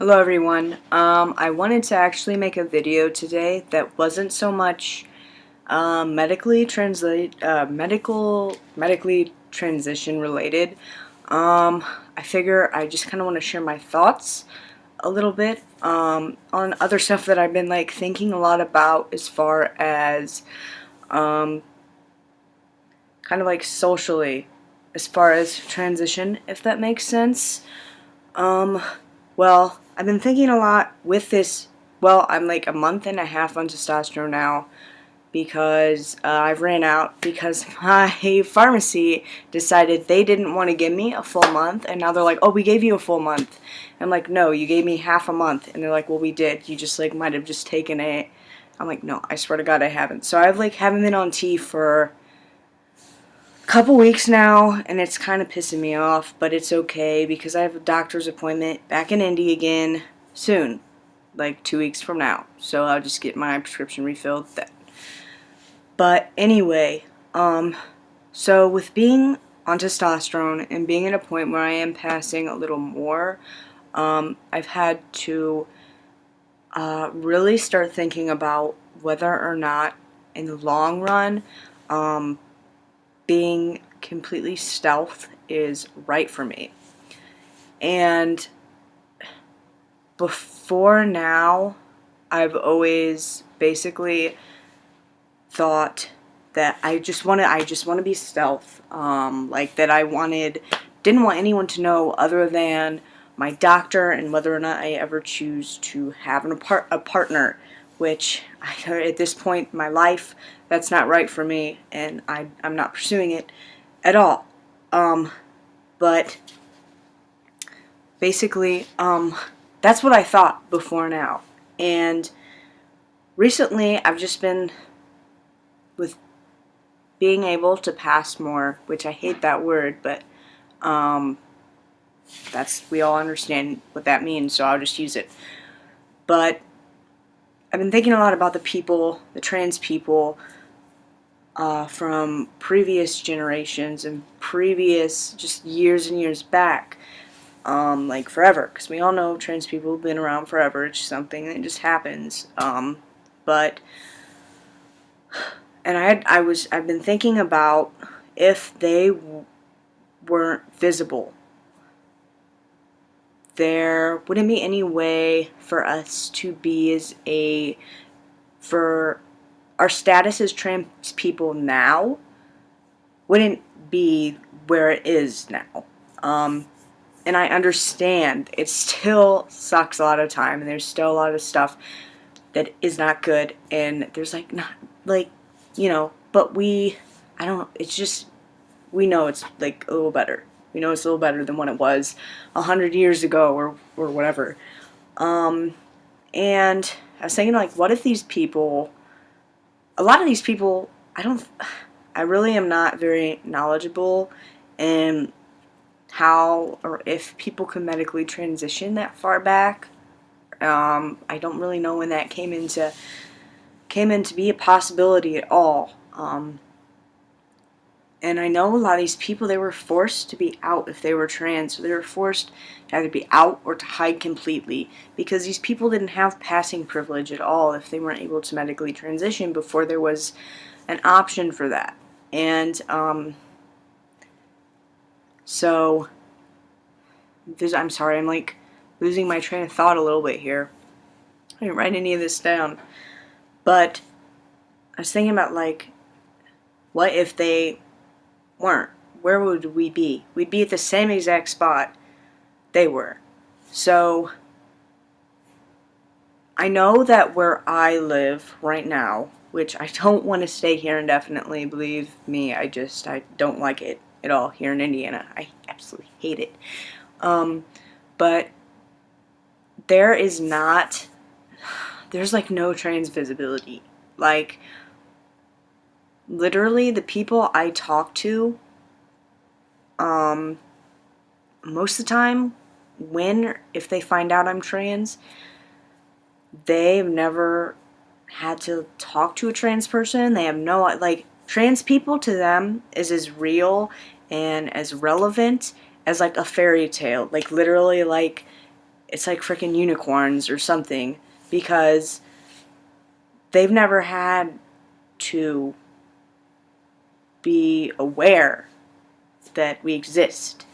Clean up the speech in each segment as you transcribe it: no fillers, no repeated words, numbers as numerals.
Hello everyone. I wanted to actually make a video today that wasn't so much medically transition related. I figure I just kind of want to share my thoughts a little bit on other stuff that I've been thinking a lot about as far as um, kind of socially, as far as transition, if that makes sense. Um, well, I've been thinking a lot with this. Well, I'm like a month and a half on testosterone now because I've ran out because my pharmacy decided they didn't want to give me a full month, and now they're like, oh, we gave you a full month. I'm like, no, you gave me half a month. And they're like, well, we did. You just might have just taken it. I'm like, no, I swear to God I haven't. So I've haven't been on T for couple weeks now, and it's kind of pissing me off, but it's okay because I have a doctor's appointment back in Indy again soon, like 2 weeks from now. So I'll just get my prescription refilled then. But anyway, so with being on testosterone and being at a point where I am passing a little more, I've had to really start thinking about whether or not in the long run, being completely stealth is right for me. And before now, I've always basically thought that I just want to be stealth. Like that didn't want anyone to know other than my doctor, and whether or not I ever choose to have a partner, which at this point in my life, that's not right for me, and I'm not pursuing it at all. But basically, that's what I thought before now. And recently, I've just been with being able to pass more, which I hate that word, but we all understand what that means, so I'll just use it. But I've been thinking a lot about the trans people, from previous generations and previous, just years and years back, like forever, because we all know trans people have been around forever. It's something that just happens. But and I've been thinking about if they weren't visible, there wouldn't be any way for us to be for our status as trans people now wouldn't be where it is now. And I understand it still sucks a lot of time, and there's still a lot of stuff that is not good, and there's but it's just, we know it's a little better. We know it's a little better than when it was 100 years ago or whatever. And I was thinking, what if these people, a lot of these people, I really am not very knowledgeable in how or if people can medically transition that far back. I don't really know when that came into be a possibility at all. And I know a lot of these people, they were forced to be out if they were trans. So they were forced to either be out or to hide completely, because these people didn't have passing privilege at all if they weren't able to medically transition before there was an option for that. And so I'm sorry, I'm losing my train of thought a little bit here. I didn't write any of this down. But I was thinking about what if they weren't? Where would we be? We'd be at the same exact spot they were. So I know that where I live right now, which I don't want to stay here indefinitely, believe me, I don't like it at all here in Indiana. I absolutely hate it. But there's no trans visibility. Literally, the people I talk to, most of the time, if they find out I'm trans, they've never had to talk to a trans person. They have no, trans people to them is as real and as relevant as a fairy tale. Literally, it's like freaking unicorns or something, because they've never had to be aware that we exist.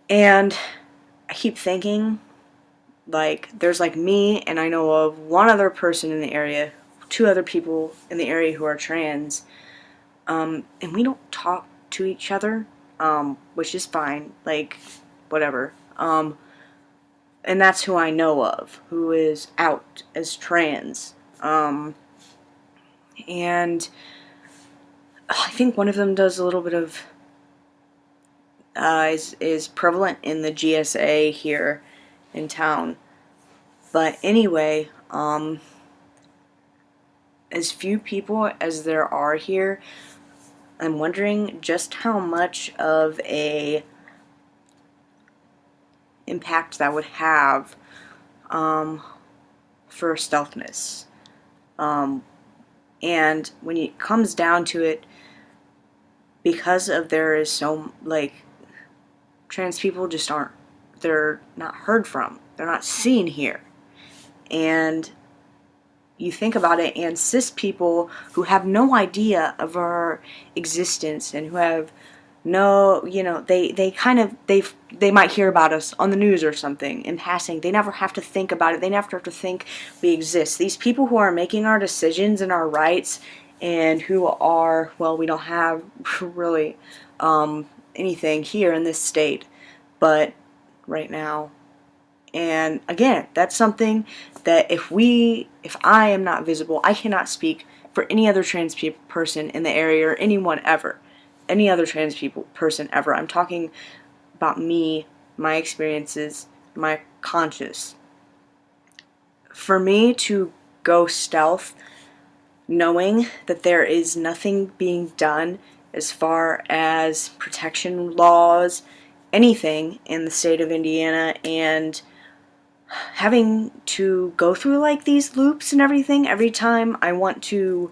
And I keep thinking, like, there's like me, and I know of one other person in the area, two other people in the area who are trans, and we don't talk to each other, which is fine, like, whatever. And that's who I know of, who is out as trans. And I think one of them does a little bit of, is prevalent in the GSA here in town. But anyway, as few people as there are here, I'm wondering just how much of a impact that would have for stealthness. And when it comes down to it, because of there is so, like, trans people just aren't, they're not heard from, they're not seen here. And you think about it, and cis people who have no idea of our existence and who have no, you know, they kind of, they might hear about us on the news or something in passing. They never have to think about it. They never have to think we exist. These people who are making our decisions and our rights, and who are, well, we don't have really anything here in this state, but right now. And again, that's something that if I am not visible, I cannot speak for any other trans person in the area, or anyone ever. Any other trans person ever. I'm talking about me, my experiences, my conscious. For me to go stealth, knowing that there is nothing being done as far as protection laws, anything in the state of Indiana, and having to go through like these loops and everything every time I want to,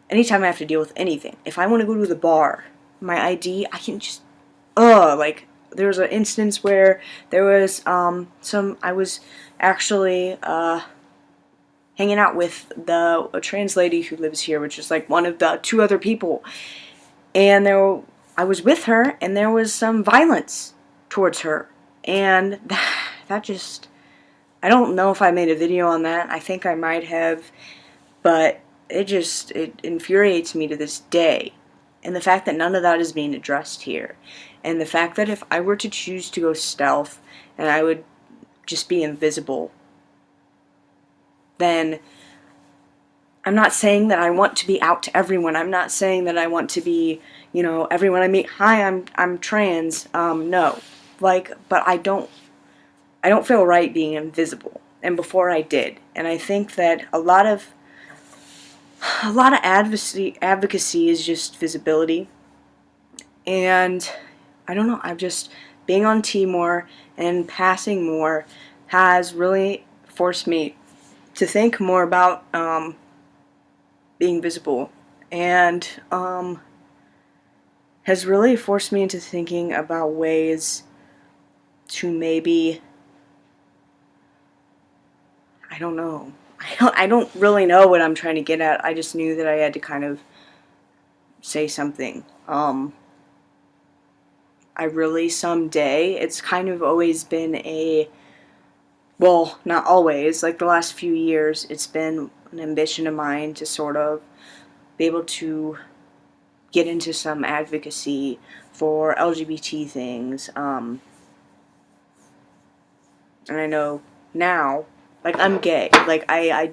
anytime I have to deal with anything. If I want to go to the bar, my ID, I can just, like, there was an instance where there was, I was actually, hanging out with a trans lady who lives here, which is like one of the two other people, and I was with her, and there was some violence towards her, and that just, I don't know if I made a video on that. I think I might have, but it infuriates me to this day. And the fact that none of that is being addressed here. And the fact that if I were to choose to go stealth, and I would just be invisible, then I'm not saying that I want to be out to everyone. I'm not saying that I want to be, you know, everyone I meet, hi, I'm trans. No. Like, but I don't feel right being invisible. And before I did. And I think that a lot of advocacy is just visibility. And I don't know, I've just, being on T more and passing more has really forced me to think more about being visible, and has really forced me into thinking about ways to maybe, I don't know, I don't really know what I'm trying to get at. I just knew that I had to kind of say something. I really someday, it's kind of always been a, well, not always, like the last few years, it's been an ambition of mine to sort of be able to get into some advocacy for LGBT things. And I know now, like, I'm gay. Like, I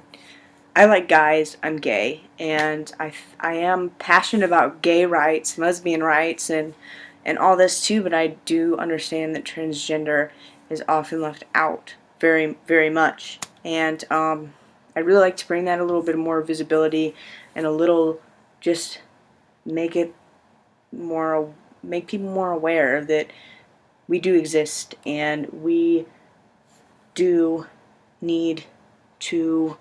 like guys, I'm gay, and I am passionate about gay rights, lesbian rights, and all this too, but I do understand that transgender is often left out very, very much. And I'd really like to bring that a little bit more visibility, and a little, just make people more aware that we do exist, and we do need to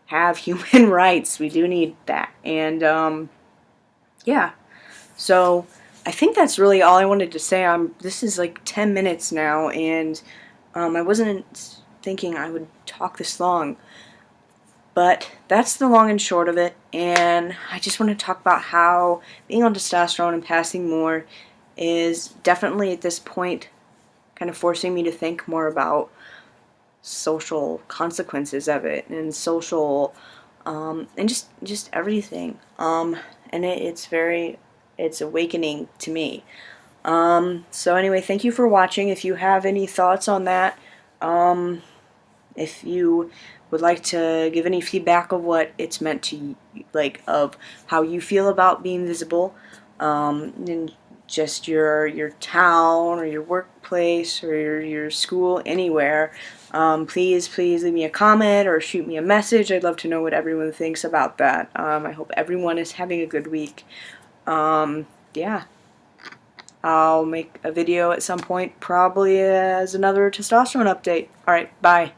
have human rights. We do need that. And yeah, so I think that's really all I wanted to say. This is like 10 minutes now, and I wasn't thinking I would talk this long. But that's the long and short of it, and I just want to talk about how being on testosterone and passing more is definitely at this point kind of forcing me to think more about social consequences of it and social and just everything. And it's awakening to me. So anyway, thank you for watching. If you have any thoughts on that, if you would like to give any feedback of what it's meant to, like, of how you feel about being visible, in just your town or your workplace or your school, anywhere, please leave me a comment or shoot me a message. I'd love to know what everyone thinks about that. I hope everyone is having a good week. Yeah. I'll make a video at some point, probably as another testosterone update. Alright, bye.